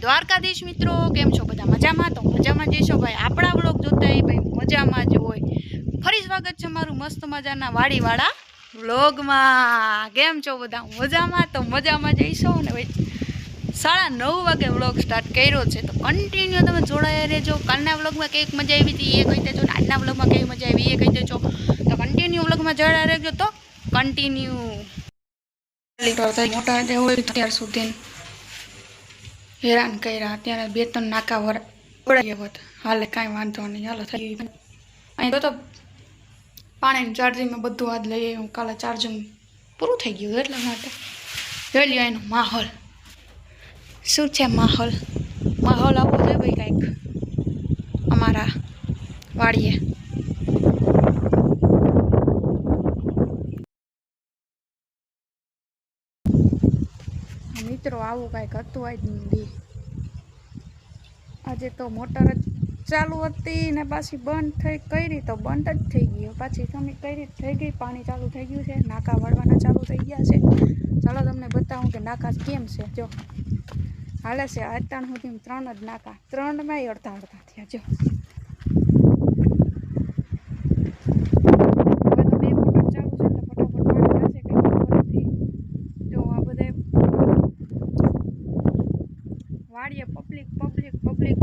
દ્વારકાધીશ મિત્રો, કેम છો બધા? મજામાં? તો મજામાં જઈશો ભાઈ. આપણા વ્લોગ જોતા એ ભાઈ મજામાં જ હોય. ફરી સ્વાગત છે મારું મસ્ત મજાના વાડીવાળા વ્લોગમાં. કેમ છો બધા? મજામાં? તો મજામાં જઈશો ને ભાઈ. 9:30 વાગે વ્લોગ સ્ટાર્ટ કર્યો છે, તો કન્ટિન્યુ તમે જોડાયા રહેજો. કાલના વ્લોગમાં કેવી મજા આવી હતી એ કહી દેજો, આજના વ્લોગમાં કેવી મજા આવી એ કહી દેજો. તો કન્ટિન્યુ વ્લોગમાં જોડાયા રહેજો. તો કન્ટિન્યુ મોટા જે હોય ત્યાર સુધી હેરાન કર્યા. અત્યારે 2-3 નાકા વળાવ્યા હોત. હાલે કાંઈ વાંધો નહીં, હાલો થઈ ગયું. અહીં તો પાણીની ચાર્જિંગમાં બધું આજ લઈએ. હું કાલે ચાર્જિંગ પૂરું થઈ ગયું એટલા માટે જોઈ લ્યો એનો માહોલ શું છે. માહોલ આવો છે ભાઈ કાંઈક અમારા વાડીએ. મિત્રો આવું કાંઈક હતું આજ દી. આજે તો મોટર જ ચાલુ હતી ને પાછી બંધ થઈ કરી તો બંધ જ થઈ ગયો. પાછી તમે કરી થઈ ગઈ, પાણી ચાલુ થઈ ગયું છે, નાકા વાળવાના ચાલુ થઈ ગયા છે. ચાલો તમને બતાવું કે નાકા કેમ છે. જો હાલે છે અત્યાર સુધી 3 જ નાકા, 3માં અડધા થયા. જો વાડીએ પબ્લિક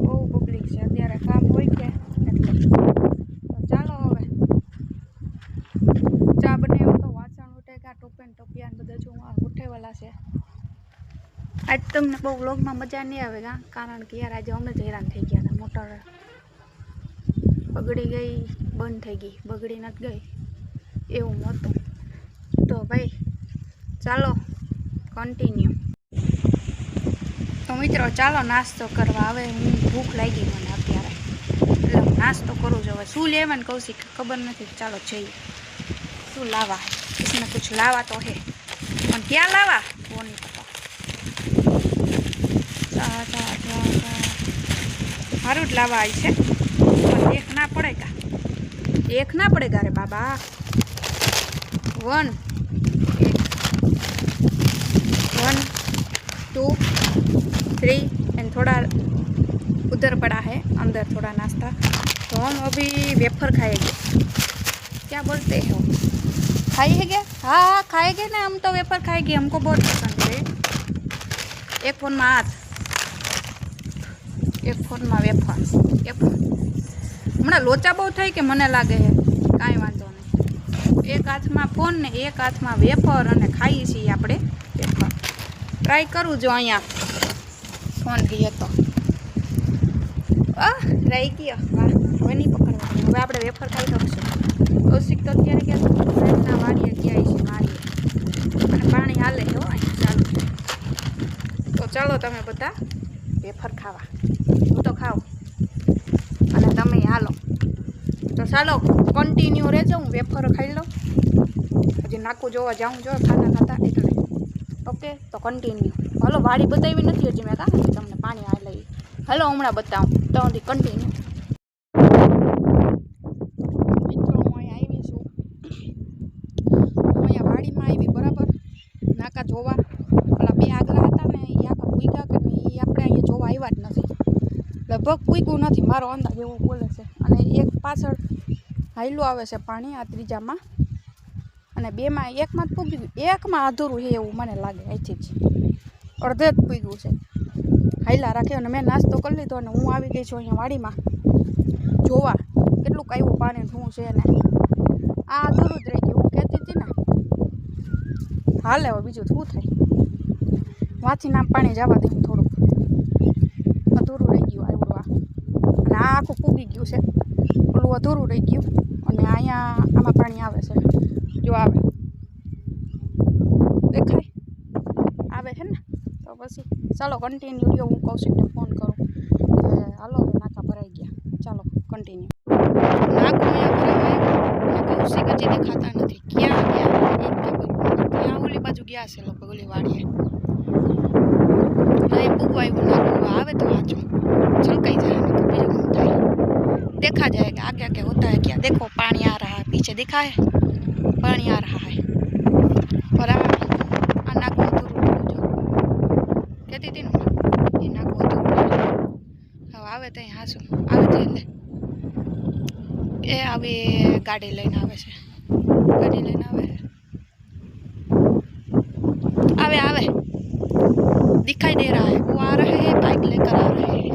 બહુ પબ્લિક છે અત્યારે. કામ હોય કે એટલે તો ચાલો હવે ચા બનાવ્યો તો વાસણ ઉઠેગા, ટોપિયા ને બધા જો ઉઠેવાલા છે. આજ તમને બહુ વ્લોગમાં મજા નહીં આવે કારણ કે યાર આજે અમે જ હેરાન થઈ ગયા હતા. મોટર બગડી ગઈ, બંધ થઈ ગઈ, બગડી નથી ગઈ એવું હતું. તો ભાઈ ચાલો કન્ટિન્યુ. તો મિત્રો ચાલો નાસ્તો કરવા. હવે હું ભૂખ લાગી મને અત્યારે, એટલે હું નાસ્તો કરું છું. હવે શું લેવાનું કૌશિક ખબર નથી. ચાલો જઈએ. શું લાવા હે इसमें कुछ लावा तो है, પણ ક્યાં લાવા वो नहीं पता. સારું જ લાવા આવી છે પણ એક ના પડેગા રે બાબા. 1 2 3 एंड थोड़ा उधर पड़ा है अंदर थोड़ा नाश्ता. तो हम अभी वेफर खाएंगे. क्या बोलते हो? खाएंगे? हाँ खाएंगे ना हम तो वेफर खाएंगे, हमको बहुत पसंद है. एक फोन में हाथ, एक फोन में वेफर. हमारा लोचा बहुत થાય કે મને લાગે છે કાંઈ વાંધો નહીં. એક હાથમાં ફોન ને એક હાથમાં વેફર અને ખાઈએ છીએ આપણે વેફર. ટ્રાય કરું જો અહીંયા ફોન રહીએ તો રહી ગયો. વાહ, હવે નહીં પકડવાનું. હવે આપણે વેફર ખાઈ શકશું. કૌશિક તો અત્યારે ક્યાં વાડીએ ગયા છે વાડીએ, અને પાણી હાલે છે અહીંયા ચાલુ. તો ચાલો તમે બધા વેફર ખાવા. હું તો ખાઉં અને તમે હાલો. તો ચાલો કન્ટિન્યુ રહેજો. હું વેફર ખાઈ લઉં. હજી નાકું જોવા જાઉં જો ખાતા એટલે. ઓકે તો કન્ટિન્યુ. હાલો વાડી બતાવી નથી હજી મેં તમને પાણી આ લઈ. હાલો હમણાં બતાવું તો કન્ટિન્યુ. મિત્રો હું અહીંયા આવી છું. અહીંયા વાડીમાં આવી બરાબર નાકા જોવા. પેલા 2 આગલા હતા ને એ આખા પૂગ્યા કે નહીં એ આપણે અહીંયા જોવા આવ્યા જ નથી. લગભગ પૂગ્યું નથી મારો અંદાજ એવો બોલે છે. અને એક પાછળ હાઈલું આવે છે પાણી આ ત્રીજામાં, અને 2માં 1માં જ પૂગી ગયું. 1માં અધૂરું છે એવું મને લાગે. અહીંથી જ અડધે જ પૂગ્યું છે. હાઈલા રાખે. અને મેં નાસ્તો કરી લીધો અને હું આવી ગઈ છું અહીંયા વાડીમાં જોવા કેટલું આવ્યું પાણી શું છે ને. આ અધૂરું જ રહી ગયું. હું કહેતી હતી ને હાલે હવે બીજું શું થાય. વાંચી નામ પાણી જવા દે. થોડુંક અધૂરું રહી ગયું આવ્યું આ. અને આ આખું પૂગી ગયું છે. ઓલું અધૂરું રહી ગયું અને અહીંયા આમાં પાણી આવે છે. જો આવે દેખાય આવે છે ને. તો પછી ચાલો કન્ટિન્યુ રહ્યો. હું કૌશિકને ફોન કરું કે હાલો નાકા ભરાઈ ગયા. ચાલો કન્ટિન્યુ. નાકું અહીંયા ભરાવાય અને કૌશિક હજી દેખાતા નથી. ક્યાં ગયા એ ખબર. ત્યાં ઓલી બાજુ ગયા છે લોકો ઓલી વાડીએ. અહીં પૂગવા આવ્યું નાકું. આવે તો વાંચો છલકાઈ જાય ને તો બીજું શું થાય. देखा जाएगा आगे आगे होता है क्या. देखो पानी आ रहा है, पीछे दिखा है पानी आ रहा है. और आ नाको दूर जो कहती थी ना ये नाको दूर આવે ત્યાં હાસું આવે છે એટલે એ આવી ગાડી લઈને આવે છે गाड़ी लेने आवे आवे दिखाई दे रहा है वो आ रहे हैं बाइक लेकर आ रहे हैं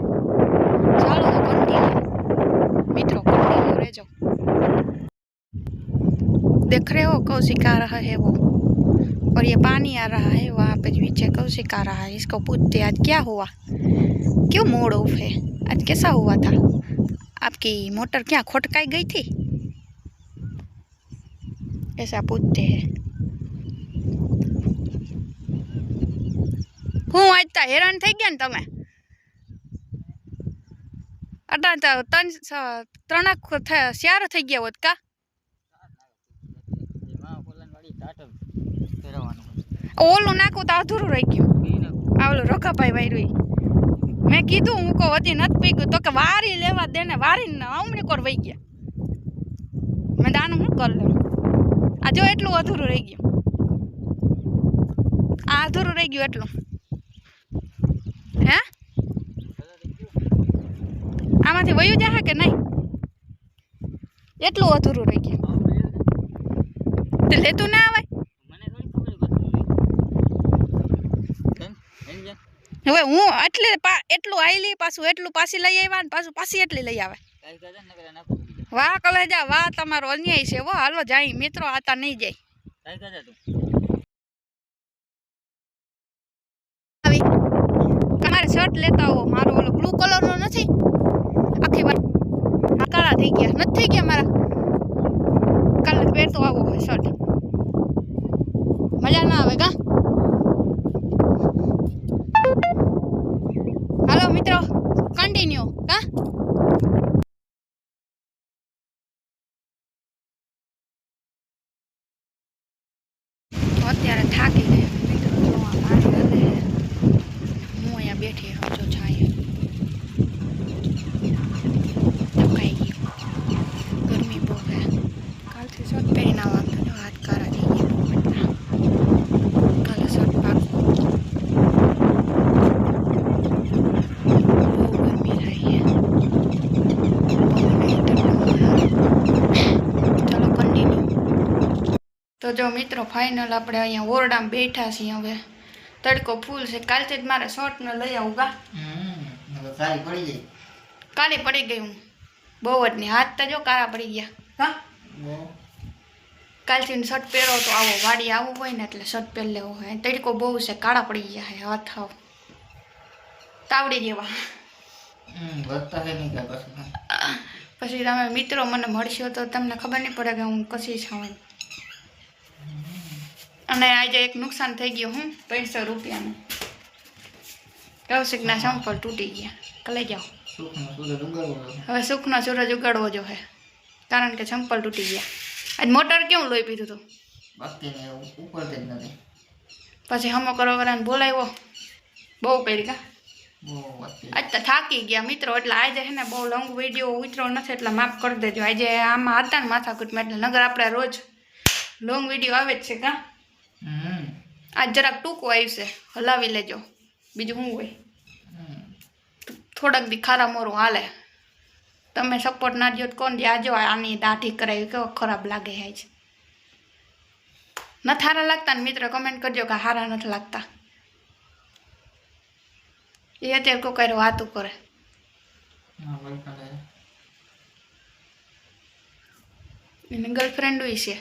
चलो तो कंटिन्यू मित्रों कंटिन्यू रह जाओ देख रहे हो कौशिक आ रहा है वो और ये पानी आ रहा है वहाँ पे नीचे कौशिक आ रहा है इसको पूछते आज क्या हुआ क्यों मूड ऑफ है आज कैसा हुआ था आपकी मोटर क्या खोटकाई गई थी ऐसा पूछते हैं હું આજતા હેરાન થઈ ગયા ને તમે અટા ત્રણ ચાર થઈ ગયા હોત કા ઓલું નાખું તો અધૂરું રહી ગયું આવલું રખાભાઈ વાયરું મેં કીધું હું કહું હજી નથી પીગું તો કે વારી લેવા દે ને વારીને આમણી કોર વહી ગયા મેં દાનું શું કરી લેવું આ જો એટલું અધૂરું રહી ગયું આ અધૂરું રહી ગયું એટલું હે આમાંથી વયું જાહે કે નહીં એટલું અધૂરું રહી ગયું તે લેતું ના આવે હવે હું એટલે એટલું આઈલી પાછું એટલું પાછી લઈ આવ્યા ને પાછું પાછી એટલી લઈ આવે વાહ કલેજા વાહ તમારો અન્યાય છે વો હાલો જાય મિત્રો આતા નહીં જાય તમારે શર્ટ લેતા આવો મારો ઓલો બ્લુ કલર નો નથી આખી વાત કાળા થઈ ગયા નથી થઈ ગયા મારા કાલે પહેરતો આવો હોય શર્ટ મજા ના આવે કા હાલો મિત્રો કન્ટિન્યુ કા અત્યારે થાકી ગઈ મિત્રો જોવા મારી હલે હું અહીંયા બેઠી સમજો છાંયે થકાઈ ગયું ગરમી બહુ છે કાલથી શર્ટ પહેરીને આવવાનું તો હાથ કારા થઈ ગયા બહુ એટલા કાલે શર્ટ પાકું બહુ ગરમી થાય ચાલો કન્ટિન્યુ તો જો મિત્રો ફાઇનલ આપણે અહીંયા ઓરડામાં બેઠા છીએ હવે તડકો ફૂલ છે કાલથી જ મારે શર્ટ ને લઈ આવું ગા કાળી પડી ગઈ હું બહુ જ નહીં હાથ તો જો કાળા પડી ગયા હા કાલથી શર્ટ પહેરો તો આવો વાડી આવવું હોય ને એટલે શર્ટ પહેરી લેવો હોય તડકો બહુ છે કાળા પડી ગયા છે હાથ આવ તાવડી જેવા પછી તમે મિત્રો મને મળશો તો તમને ખબર નહીં પડે કે હું કશી છું અને આજે એક નુકસાન થઈ ગયું હું 500 રૂપિયાનું કૌશિકના સંપલ તૂટી ગયા લઈ જાઓ હવે સુખનો સૂરજ ઉગાડવો જો હે કારણ કે સંપલ તૂટી ગયા આજ મોટર કેવું લોહી પીધું હતું પછી હમો કરો કરાને બોલાવ્યો બહુ કરી કા આજ તો થાકી ગયા મિત્રો એટલે આજે છે ને બહુ લોંગ વિડીયો ઉતરો નથી એટલે માફ કરી દેજો આજે આમાં હતા ને માથાકૂટમાં એટલે નગર આપણે રોજ લોંગ વિડીયો આવે જ છે કા આજ જરાક ટૂંકો આવશે હલાવી લેજો બીજું શું હોય થોડાક દી ખારા મોરું હાલે તમે સપોર્ટ ના દો કોણ દે આજો આની દાઢી કરાવી કેવો ખરાબ લાગે છે નથી હારા લાગતા ને મિત્રો કમેન્ટ કરજો કે હારા નથી લાગતા એ અત્યારે કોઈ કર્યો વાતું કરે એને ગર્લફ્રેન્ડ છે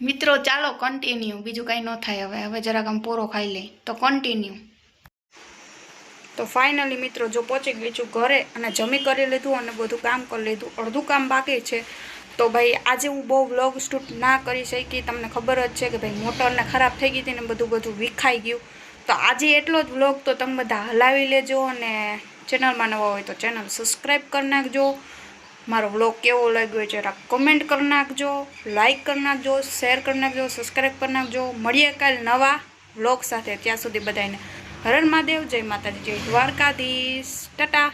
મિત્રો ચાલો કન્ટિન્યુ બીજું કાંઈ ન થાય હવે જરાક આમ પોરો ખાઈ લઈ તો કન્ટિન્યુ તો ફાઇનલી મિત્રો જો પહોંચી ગઈ છું ઘરે અને જમી કરી લીધું અને બધું કામ કરી લીધું અડધું કામ બાકી છે તો ભાઈ આજે હું બહુ વ્લોગ શૂટ ના કરી શકી તમને ખબર જ છે કે ભાઈ મોટરને ખરાબ થઈ ગઈ હતી ને બધું વિખાઈ ગયું તો આજે એટલો જ વ્લોગ તો તમે બધા હલાવી લેજો અને ચેનલમાં નવા હોય તો ચેનલ સબસ્ક્રાઈબ કરી નાખજો મારો વ્લોગ કેવો લાગ્યો છે જરા કમેન્ટ કરી નાખજો લાઈક કરી નાખજો શેર કરી નાખજો સબસ્ક્રાઈબ કરી નાખજો મળીએ કાલ નવા વ્લોગ સાથે ત્યાં સુધી બધાને હર હર મહાદેવ જય માતાજી જય દ્વારકાધીશ ટાટા